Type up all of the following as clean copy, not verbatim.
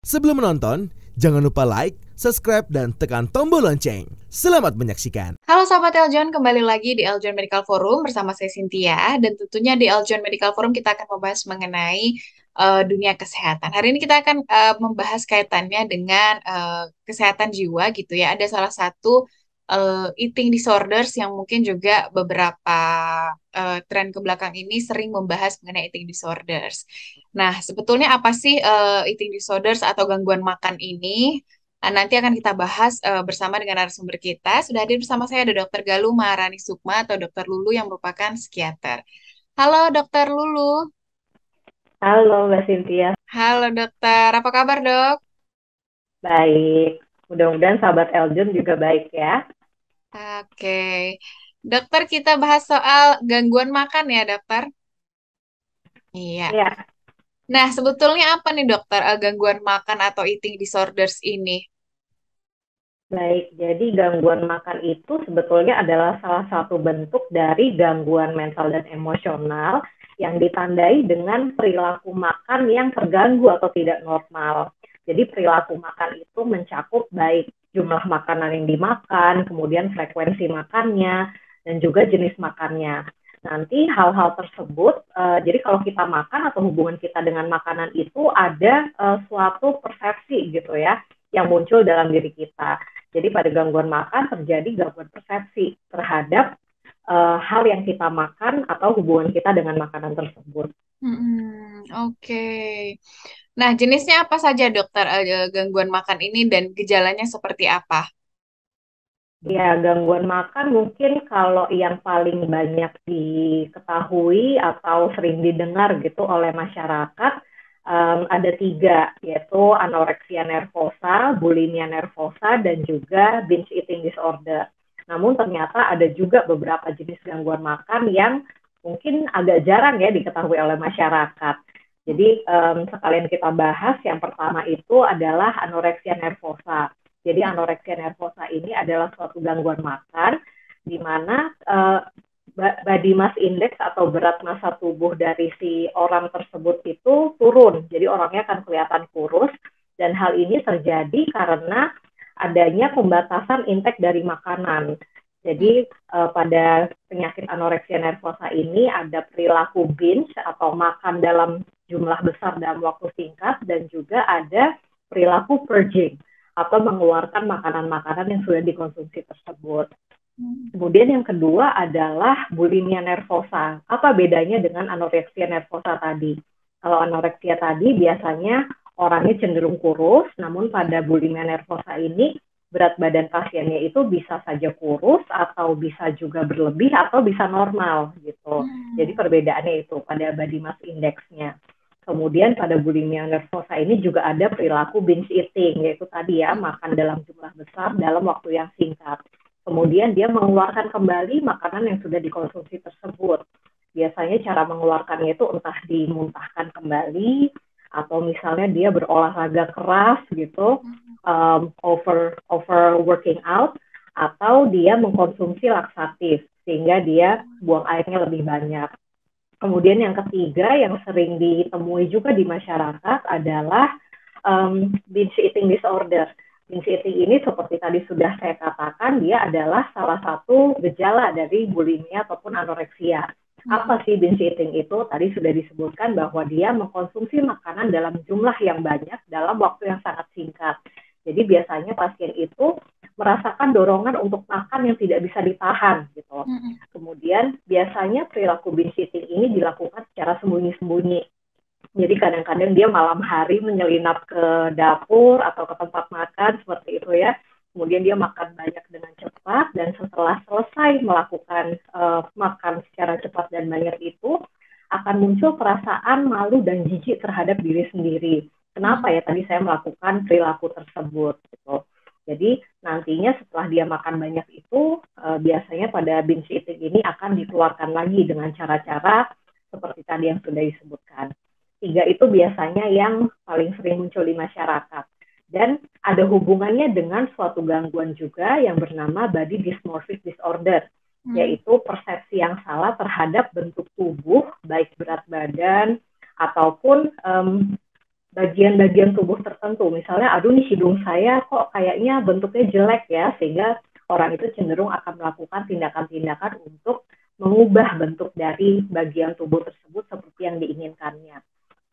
Sebelum menonton, jangan lupa like, subscribe, dan tekan tombol lonceng. Selamat menyaksikan. Halo sahabat Eljon, kembali lagi di Eljon Medical Forum bersama saya Cynthia dan tentunya di Eljon Medical Forum kita akan membahas mengenai dunia kesehatan. Hari ini kita akan membahas kaitannya dengan kesehatan jiwa gitu ya. Ada salah satu eating disorders yang mungkin juga beberapa tren ke belakang ini sering membahas mengenai eating disorders. Nah, sebetulnya apa sih eating disorders atau gangguan makan ini? Nah, nanti akan kita bahas bersama dengan narasumber kita. Sudah hadir bersama saya ada Dr. Galuh Maharani Sukma atau Dr. Lulu yang merupakan psikiater. Halo Dr. Lulu. Halo Mbak Cynthia, Halo dokter, apa kabar dok? baik. Mudah-mudahan sahabat Eljon juga baik ya. Oke, dokter kita bahas soal gangguan makan ya dokter. Iya. Ya, Nah sebetulnya apa nih dokter gangguan makan atau eating disorders ini? baik. Jadi gangguan makan itu sebetulnya adalah salah satu bentuk dari gangguan mental dan emosional yang ditandai dengan perilaku makan yang terganggu atau tidak normal. Jadi perilaku makan itu mencakup baik jumlah makanan yang dimakan, kemudian frekuensi makannya, dan juga jenis makannya. Nanti hal-hal tersebut, jadi kalau kita makan atau hubungan kita dengan makanan itu ada suatu persepsi gitu ya, yang muncul dalam diri kita. Jadi pada gangguan makan terjadi gangguan persepsi terhadap hal yang kita makan atau hubungan kita dengan makanan tersebut. Oke. Nah jenisnya apa saja dokter gangguan makan ini dan gejalanya seperti apa? Ya, gangguan makan mungkin kalau yang paling banyak diketahui atau sering didengar gitu oleh masyarakat ada 3, yaitu anoreksia nervosa, bulimia nervosa, dan juga binge eating disorder. Namun ternyata ada juga beberapa jenis gangguan makan yang mungkin agak jarang ya diketahui oleh masyarakat. Jadi sekalian kita bahas, yang pertama itu adalah anoreksia nervosa. Jadi anoreksia nervosa ini adalah suatu gangguan makan di mana body mass index atau berat massa tubuh dari si orang tersebut itu turun. Jadi orangnya akan kelihatan kurus dan hal ini terjadi karena adanya pembatasan intake dari makanan. Jadi pada penyakit anoreksia nervosa ini ada perilaku binge atau makan dalam jumlah besar dalam waktu singkat dan juga ada perilaku purging atau mengeluarkan makanan-makanan yang sudah dikonsumsi tersebut. Kemudian yang kedua adalah bulimia nervosa. Apa bedanya dengan anoreksia nervosa tadi? Kalau anoreksia tadi biasanya orangnya cenderung kurus, namun pada bulimia nervosa ini berat badan pasiennya itu bisa saja kurus atau bisa juga berlebih atau bisa normal gitu. Jadi perbedaannya itu pada body mass index-nya. Kemudian pada bulimia nervosa ini juga ada perilaku binge eating, yaitu tadi ya, makan dalam jumlah besar dalam waktu yang singkat. Kemudian dia mengeluarkan kembali makanan yang sudah dikonsumsi tersebut. Biasanya cara mengeluarkannya itu entah dimuntahkan kembali, atau misalnya dia berolahraga keras gitu, over working out, atau dia mengkonsumsi laksatif, sehingga dia buang airnya lebih banyak. Kemudian yang ketiga yang sering ditemui juga di masyarakat adalah binge eating disorder. Binge eating ini seperti tadi sudah saya katakan, dia adalah salah satu gejala dari bulimia ataupun anoreksia. Apa sih binge eating itu? Tadi sudah disebutkan bahwa dia mengkonsumsi makanan dalam jumlah yang banyak dalam waktu yang sangat singkat. Jadi biasanya pasien itu merasakan dorongan untuk makan yang tidak bisa ditahan gitu. Kemudian biasanya perilaku binge eating ini dilakukan secara sembunyi-sembunyi. Jadi kadang-kadang dia malam hari menyelinap ke dapur atau ke tempat makan seperti itu ya. Kemudian dia makan banyak dengan cepat dan setelah selesai melakukan makan secara cepat dan banyak itu akan muncul perasaan malu dan jijik terhadap diri sendiri. Kenapa ya tadi saya melakukan perilaku tersebut gitu. Jadi nantinya setelah dia makan banyak itu biasanya pada binge eating ini akan dikeluarkan lagi dengan cara-cara seperti tadi yang sudah disebutkan. 3 itu biasanya yang paling sering muncul di masyarakat. Dan ada hubungannya dengan suatu gangguan juga yang bernama body dysmorphic disorder, yaitu persepsi yang salah terhadap bentuk tubuh, baik berat badan ataupun bagian-bagian tubuh tertentu. Misalnya, aduh nih hidung saya kok kayaknya bentuknya jelek ya, sehingga orang itu cenderung akan melakukan tindakan-tindakan untuk mengubah bentuk dari bagian tubuh tersebut seperti yang diinginkannya.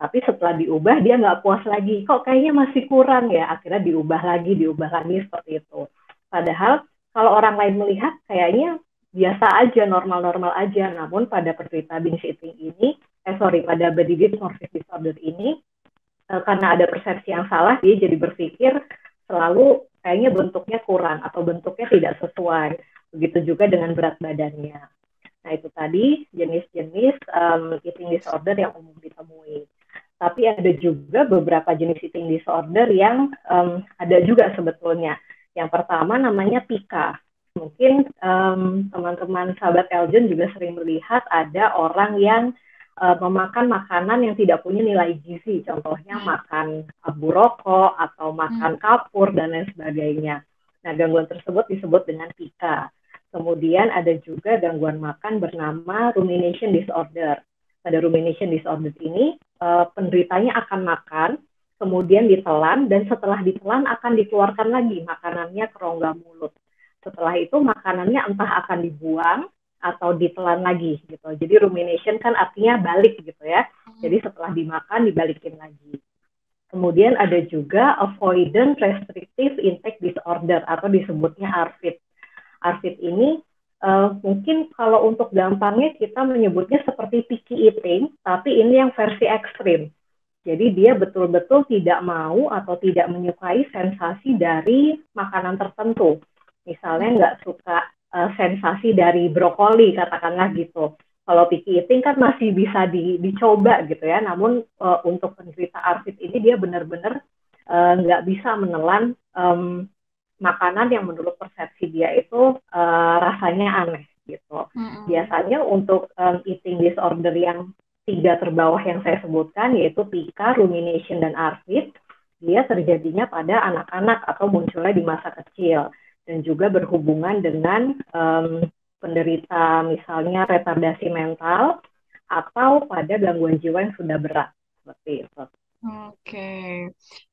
Tapi setelah diubah dia nggak puas lagi, kok kayaknya masih kurang ya, akhirnya diubah lagi seperti itu. Padahal kalau orang lain melihat kayaknya biasa aja, normal-normal aja, namun pada penderita binge eating ini, pada body dysmorphic disorder ini, karena ada persepsi yang salah, dia jadi berpikir selalu kayaknya bentuknya kurang atau bentuknya tidak sesuai. Begitu juga dengan berat badannya. Nah, itu tadi jenis-jenis eating disorder yang umum ditemui. Tapi ada juga beberapa jenis eating disorder yang ada juga sebetulnya. Yang pertama namanya PICA. Mungkin teman-teman sahabat Eljon juga sering melihat ada orang yang memakan makanan yang tidak punya nilai gizi, contohnya makan abu rokok atau makan kapur dan lain sebagainya. Nah, gangguan tersebut disebut dengan PICA. Kemudian ada juga gangguan makan bernama rumination disorder. Pada rumination disorder ini, penderitanya akan makan, kemudian ditelan, dan setelah ditelan akan dikeluarkan lagi makanannya ke rongga mulut. Setelah itu makanannya entah akan dibuang atau ditelan lagi gitu. Jadi rumination kan artinya balik gitu ya. Jadi setelah dimakan dibalikin lagi. Kemudian ada juga avoidant restrictive intake disorder atau disebutnya ARFID. ARFID ini mungkin kalau untuk gampangnya kita menyebutnya seperti picky eating, tapi ini yang versi ekstrim. Jadi dia betul-betul tidak mau atau tidak menyukai sensasi dari makanan tertentu. Misalnya nggak suka sensasi dari brokoli, katakanlah gitu. Kalau picky eating kan masih bisa dicoba gitu ya, namun untuk penderita ARFID ini dia benar-benar nggak bisa menelan makanan yang menurut persepsi dia itu rasanya aneh gitu. Biasanya untuk eating disorder yang 3 terbawah yang saya sebutkan, yaitu PICA, rumination, dan ARFID, dia terjadinya pada anak-anak atau munculnya di masa kecil. Dan juga berhubungan dengan penderita misalnya retardasi mental atau pada gangguan jiwa yang sudah berat seperti itu. Oke.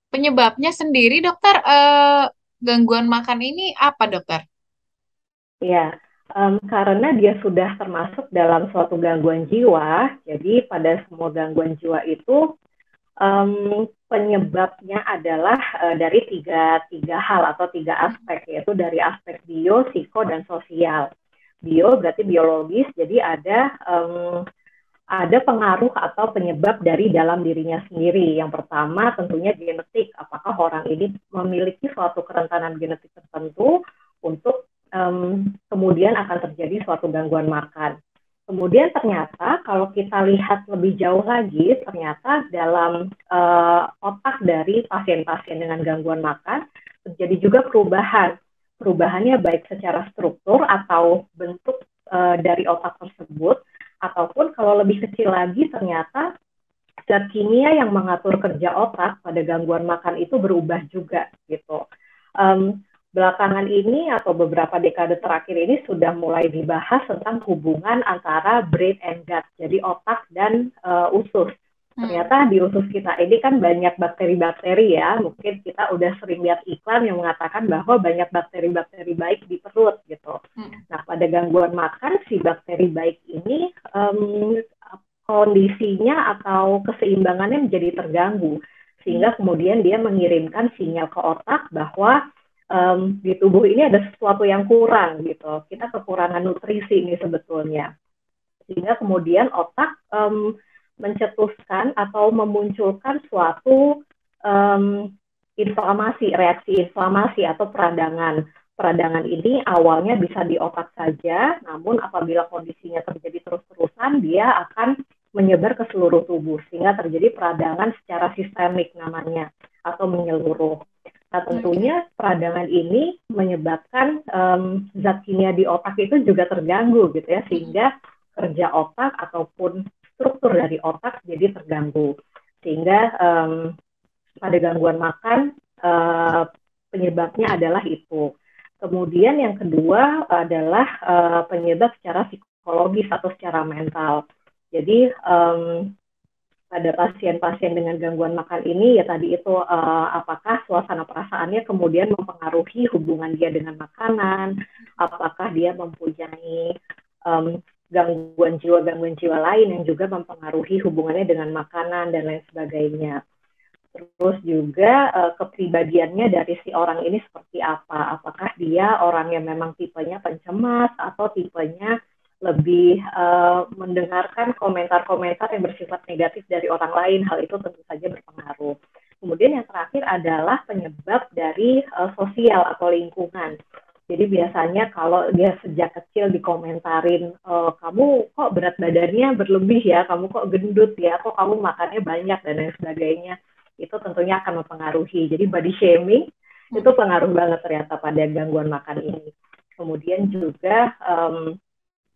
Penyebabnya sendiri dokter, gangguan makan ini apa dokter? Ya, karena dia sudah termasuk dalam suatu gangguan jiwa, jadi pada semua gangguan jiwa itu penyebabnya adalah dari tiga hal atau 3 aspek, yaitu dari aspek bio, psiko, dan sosial. Bio berarti biologis, jadi ada pengaruh atau penyebab dari dalam dirinya sendiri. Yang pertama tentunya genetik, apakah orang ini memiliki suatu kerentanan genetik tertentu untuk kemudian akan terjadi suatu gangguan makan. Kemudian ternyata kalau kita lihat lebih jauh lagi, ternyata dalam otak dari pasien-pasien dengan gangguan makan terjadi juga perubahan. Perubahannya baik secara struktur atau bentuk dari otak tersebut, ataupun kalau lebih kecil lagi ternyata zat kimia yang mengatur kerja otak pada gangguan makan itu berubah juga gitu. Belakangan ini atau beberapa dekade terakhir ini sudah mulai dibahas tentang hubungan antara brain and gut, jadi otak dan usus. Ternyata di usus kita ini kan banyak bakteri-bakteri ya, mungkin kita udah sering lihat iklan yang mengatakan bahwa banyak bakteri-bakteri baik di perut gitu. Nah, pada gangguan makan si bakteri baik ini kondisinya atau keseimbangannya menjadi terganggu, sehingga kemudian dia mengirimkan sinyal ke otak bahwa di tubuh ini ada sesuatu yang kurang gitu. Kita kekurangan nutrisi ini sebetulnya. Sehingga kemudian otak mencetuskan atau memunculkan suatu inflamasi, reaksi inflamasi atau peradangan. Peradangan ini awalnya bisa di otak saja, namun apabila kondisinya terjadi terus-terusan, dia akan menyebar ke seluruh tubuh, sehingga terjadi peradangan secara sistemik namanya, atau menyeluruh. Nah, tentunya peradangan ini menyebabkan zat kimia di otak itu juga terganggu gitu ya, sehingga kerja otak ataupun struktur dari otak jadi terganggu. Sehingga pada gangguan makan penyebabnya adalah itu. Kemudian yang kedua adalah penyebab secara psikologis atau secara mental. Jadi pada pasien-pasien dengan gangguan makan ini ya tadi itu apakah suasana perasaannya kemudian mempengaruhi hubungan dia dengan makanan, apakah dia mempunyai gangguan jiwa lain yang juga mempengaruhi hubungannya dengan makanan dan lain sebagainya. Terus juga kepribadiannya dari si orang ini seperti apa, apakah dia orang yang memang tipenya pencemas atau tipenya lebih mendengarkan komentar-komentar yang bersifat negatif dari orang lain, hal itu tentu saja berpengaruh. Kemudian yang terakhir adalah penyebab dari sosial atau lingkungan. Jadi biasanya kalau dia sejak kecil dikomentarin, kamu kok berat badannya berlebih ya, kamu kok gendut ya, kok kamu makannya banyak dan lain sebagainya, itu tentunya akan mempengaruhi. Jadi body shaming itu pengaruh banget ternyata pada gangguan makan ini. Kemudian juga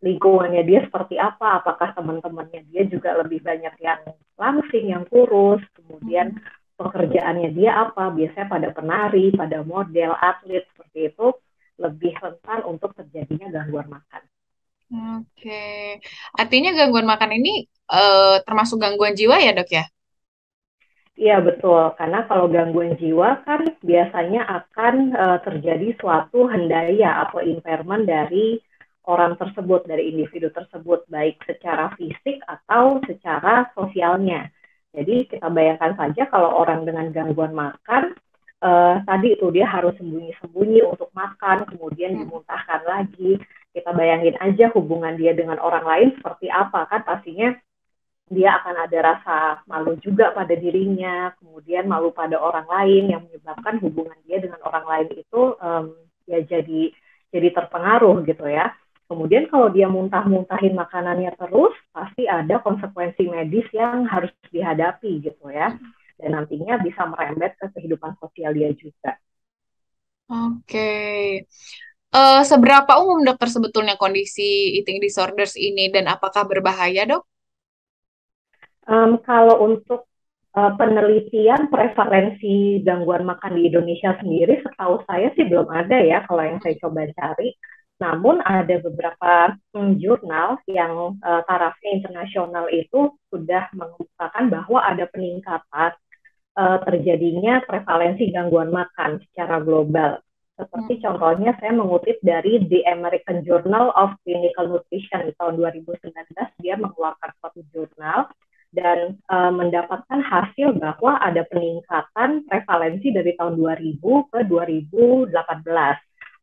lingkungannya dia seperti apa, apakah teman-temannya dia juga lebih banyak yang langsing, yang kurus, kemudian pekerjaannya dia apa, biasanya pada penari, pada model, atlet, seperti itu, lebih rentan untuk terjadinya gangguan makan. Oke, artinya gangguan makan ini termasuk gangguan jiwa ya dok ya? Iya betul, karena kalau gangguan jiwa kan biasanya akan terjadi suatu hendaya atau impairment dari orang tersebut, dari individu tersebut, baik secara fisik atau secara sosialnya. Jadi kita bayangkan saja kalau orang dengan gangguan makan, tadi itu dia harus sembunyi-sembunyi untuk makan, kemudian dimuntahkan lagi. Kita bayangin aja hubungan dia dengan orang lain seperti apa, kan pastinya dia akan ada rasa malu juga pada dirinya, kemudian malu pada orang lain yang menyebabkan hubungan dia dengan orang lain itu ya jadi terpengaruh gitu ya. Kemudian kalau dia muntah-muntahin makanannya terus, pasti ada konsekuensi medis yang harus dihadapi gitu ya. Dan nantinya bisa merembet ke kehidupan sosial dia juga. Oke. Seberapa umum dokter sebetulnya kondisi eating disorders ini dan apakah berbahaya dok? Kalau untuk penelitian prevalensi gangguan makan di Indonesia sendiri, setahu saya sih belum ada ya kalau yang saya coba cari. Namun ada beberapa jurnal yang tarafnya internasional itu sudah mengemukakan bahwa ada peningkatan terjadinya prevalensi gangguan makan secara global. Seperti contohnya saya mengutip dari The American Journal of Clinical Nutrition di tahun 2019, dia mengeluarkan suatu jurnal dan mendapatkan hasil bahwa ada peningkatan prevalensi dari tahun 2000 ke 2018.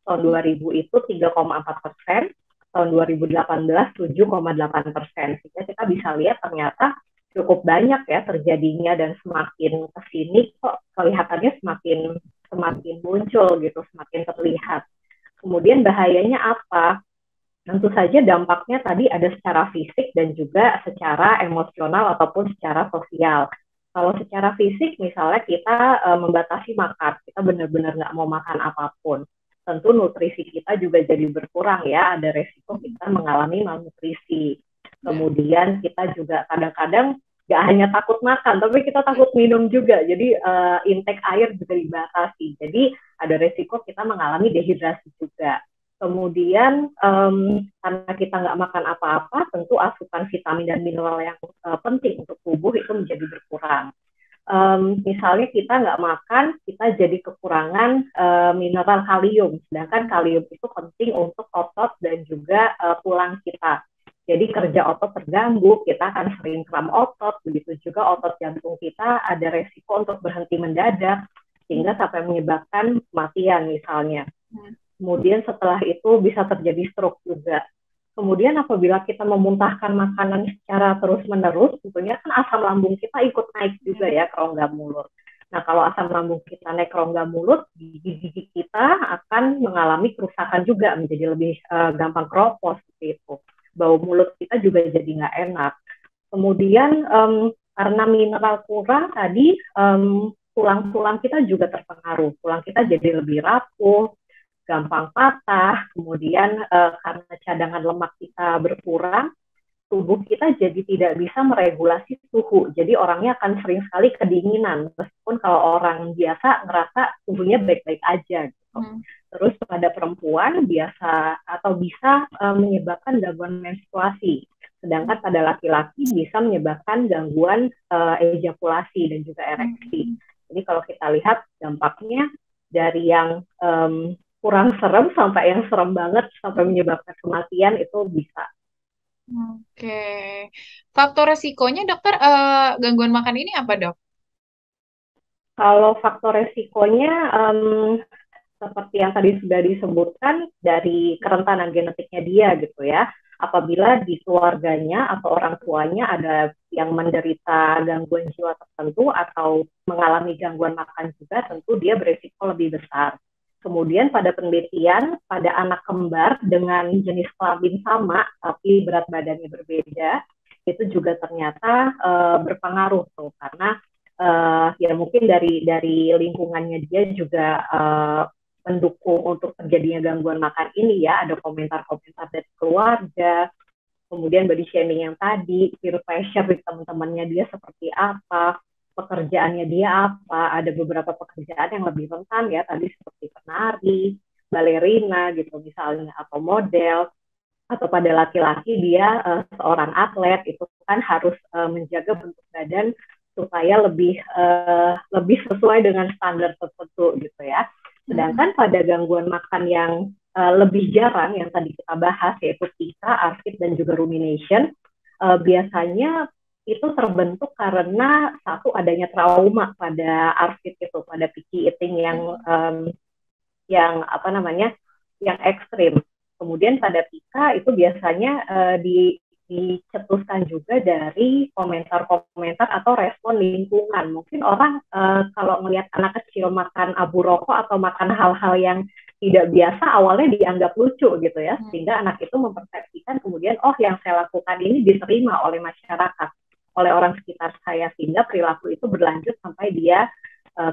Tahun 2000 itu 3,4%, tahun 2018 7,8%. Sehingga kita bisa lihat ternyata cukup banyak ya terjadinya dan semakin kesini kok kelihatannya semakin muncul gitu, semakin terlihat. Kemudian bahayanya apa? Tentu saja dampaknya tadi ada secara fisik dan juga secara emosional ataupun secara sosial. Kalau secara fisik misalnya kita membatasi makan, kita benar-benar nggak mau makan apapun. Tentu nutrisi kita juga jadi berkurang ya, ada resiko kita mengalami malnutrisi. Kemudian kita juga kadang-kadang nggak hanya takut makan, tapi kita takut minum juga. Jadi intake air juga dibatasi. Jadi ada resiko kita mengalami dehidrasi juga. Kemudian karena kita nggak makan apa-apa, tentu asupan vitamin dan mineral yang penting untuk tubuh itu menjadi berkurang. Misalnya kita nggak makan, kita jadi kekurangan mineral kalium. Sedangkan kalium itu penting untuk otot dan juga tulang kita. Jadi kerja otot terganggu, kita akan sering kram otot, begitu juga otot jantung kita ada resiko untuk berhenti mendadak, sehingga sampai menyebabkan kematian misalnya. Kemudian setelah itu bisa terjadi stroke juga. Kemudian apabila kita memuntahkan makanan secara terus-menerus, tentunya kan asam lambung kita ikut naik juga ya ke rongga mulut. Nah kalau asam lambung kita naik ke rongga mulut, gigi-gigi kita akan mengalami kerusakan juga, menjadi lebih gampang keropos seperti itu. Bau mulut kita juga jadi nggak enak. Kemudian karena mineral kurang tadi, tulang-tulang kita juga terpengaruh. Tulang kita jadi lebih rapuh, gampang patah, kemudian karena cadangan lemak kita berkurang, tubuh kita jadi tidak bisa meregulasi suhu. Jadi orangnya akan sering sekali kedinginan, meskipun kalau orang biasa ngerasa tubuhnya baik-baik aja. Gitu. Terus pada perempuan biasa atau bisa menyebabkan gangguan menstruasi. Sedangkan pada laki-laki bisa menyebabkan gangguan ejakulasi dan juga ereksi. Jadi kalau kita lihat dampaknya dari yang kurang serem sampai yang serem banget sampai menyebabkan kematian itu bisa. Oke. Faktor resikonya dokter gangguan makan ini apa dok? Kalau faktor resikonya seperti yang tadi sudah disebutkan dari kerentanan genetiknya dia gitu ya. Apabila di keluarganya atau orang tuanya ada yang menderita gangguan jiwa tertentu atau mengalami gangguan makan juga, tentu dia berisiko lebih besar. Kemudian pada penelitian pada anak kembar dengan jenis kelamin sama tapi berat badannya berbeda, itu juga ternyata berpengaruh tuh karena ya mungkin dari lingkungannya dia juga mendukung untuk terjadinya gangguan makan ini ya, ada komentar-komentar dari keluarga, kemudian body shaming yang tadi, peer pressure di teman-temannya dia seperti apa, pekerjaannya dia apa, ada beberapa pekerjaan yang lebih rentan ya, tadi seperti penari, balerina gitu misalnya, atau model, atau pada laki-laki dia seorang atlet, itu kan harus menjaga bentuk badan supaya lebih sesuai dengan standar tertentu gitu ya. Sedangkan pada gangguan makan yang lebih jarang yang tadi kita bahas yaitu PICA, ARFID dan juga rumination, biasanya itu terbentuk karena satu adanya trauma pada ARFID itu, pada picky eating yang apa namanya, yang ekstrim. Kemudian pada PICA itu biasanya dicetuskan juga dari komentar-komentar atau respon lingkungan. Mungkin orang kalau melihat anak kecil makan abu rokok atau makan hal-hal yang tidak biasa, awalnya dianggap lucu gitu ya, sehingga anak itu mempersepsikan kemudian, oh yang saya lakukan ini diterima oleh masyarakat, oleh orang sekitar saya, sehingga perilaku itu berlanjut sampai dia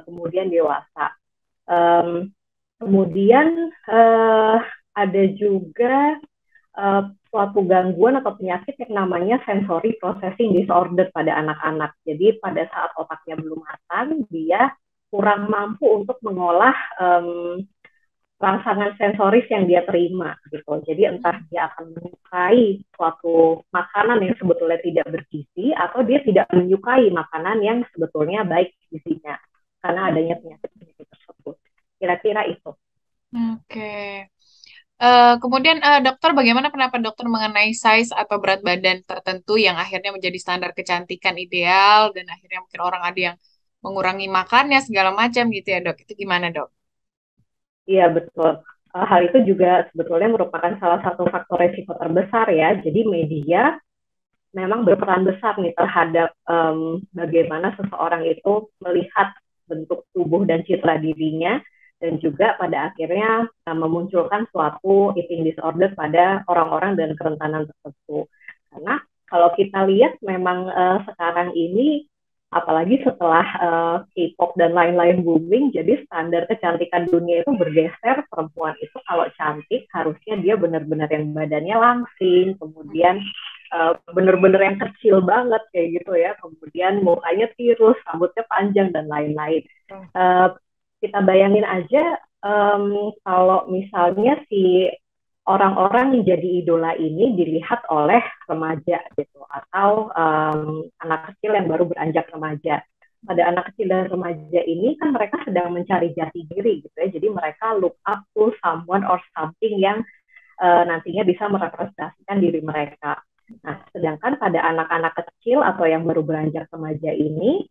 kemudian dewasa. Kemudian ada juga suatu gangguan atau penyakit yang namanya sensory processing disorder pada anak-anak. Jadi pada saat otaknya belum matang, dia kurang mampu untuk mengolah rangsangan sensoris yang dia terima gitu. Jadi entah dia akan menyukai suatu makanan yang sebetulnya tidak bergizi atau dia tidak menyukai makanan yang sebetulnya baik gizinya karena adanya penyakit tersebut. Kira-kira itu. Oke. Kemudian dokter, bagaimana pendapat dokter mengenai size atau berat badan tertentu yang akhirnya menjadi standar kecantikan ideal dan akhirnya mungkin orang ada yang mengurangi makannya segala macam gitu ya dok? Itu gimana dok? Iya betul. Hal itu juga sebetulnya merupakan salah satu faktor resiko terbesar ya. Jadi media memang berperan besar nih terhadap bagaimana seseorang itu melihat bentuk tubuh dan citra dirinya, dan juga pada akhirnya memunculkan suatu eating disorder pada orang-orang dan kerentanan tertentu. Karena kalau kita lihat memang sekarang ini, apalagi setelah K-pop dan lain-lain booming, jadi standar kecantikan dunia itu bergeser. Perempuan itu kalau cantik harusnya dia benar-benar yang badannya langsing, kemudian bener-bener yang kecil banget kayak gitu ya, kemudian mukanya tirus, rambutnya panjang dan lain-lain. Kita bayangin aja kalau misalnya si orang-orang yang jadi idola ini dilihat oleh remaja gitu, atau anak kecil yang baru beranjak remaja. Pada anak kecil dan remaja ini kan mereka sedang mencari jati diri gitu ya, jadi mereka look up to someone or something yang nantinya bisa merepresentasikan diri mereka. Nah, sedangkan pada anak-anak kecil atau yang baru beranjak remaja ini,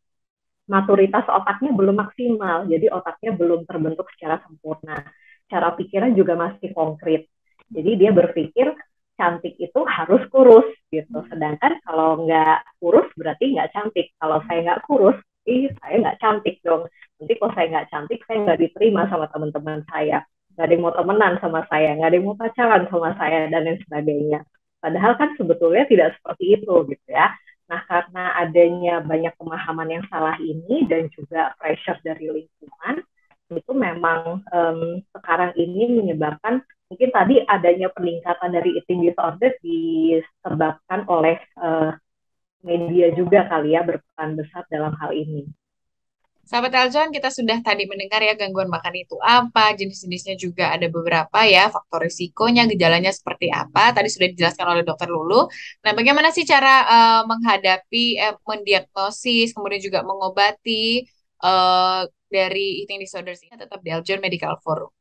maturitas otaknya belum maksimal, jadi otaknya belum terbentuk secara sempurna. Cara pikirnya juga masih konkret. Jadi dia berpikir cantik itu harus kurus gitu. Sedangkan kalau nggak kurus berarti nggak cantik. Kalau saya nggak kurus, saya nggak cantik dong. Nanti kalau saya nggak cantik, saya nggak diterima sama teman-teman saya. Nggak ada yang mau temenan sama saya, nggak ada yang mau pacaran sama saya, dan lain sebagainya. Padahal kan sebetulnya tidak seperti itu gitu ya. Nah, karena adanya banyak pemahaman yang salah ini dan juga pressure dari lingkungan, itu memang sekarang ini menyebabkan mungkin tadi adanya peningkatan dari eating disorder disebabkan oleh media juga kali ya, berperan besar dalam hal ini. Sahabat Eljon, kita sudah tadi mendengar ya gangguan makan itu apa, jenis-jenisnya juga ada beberapa ya, faktor risikonya, gejalanya seperti apa. Tadi sudah dijelaskan oleh Dokter Lulu. Nah, bagaimana sih cara menghadapi, mendiagnosis, kemudian juga mengobati dari eating disorders ini tetap di Eljon Medical Forum.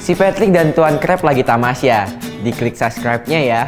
Si Patrick dan Tuan Crab lagi tamasya. Diklik subscribe-nya ya.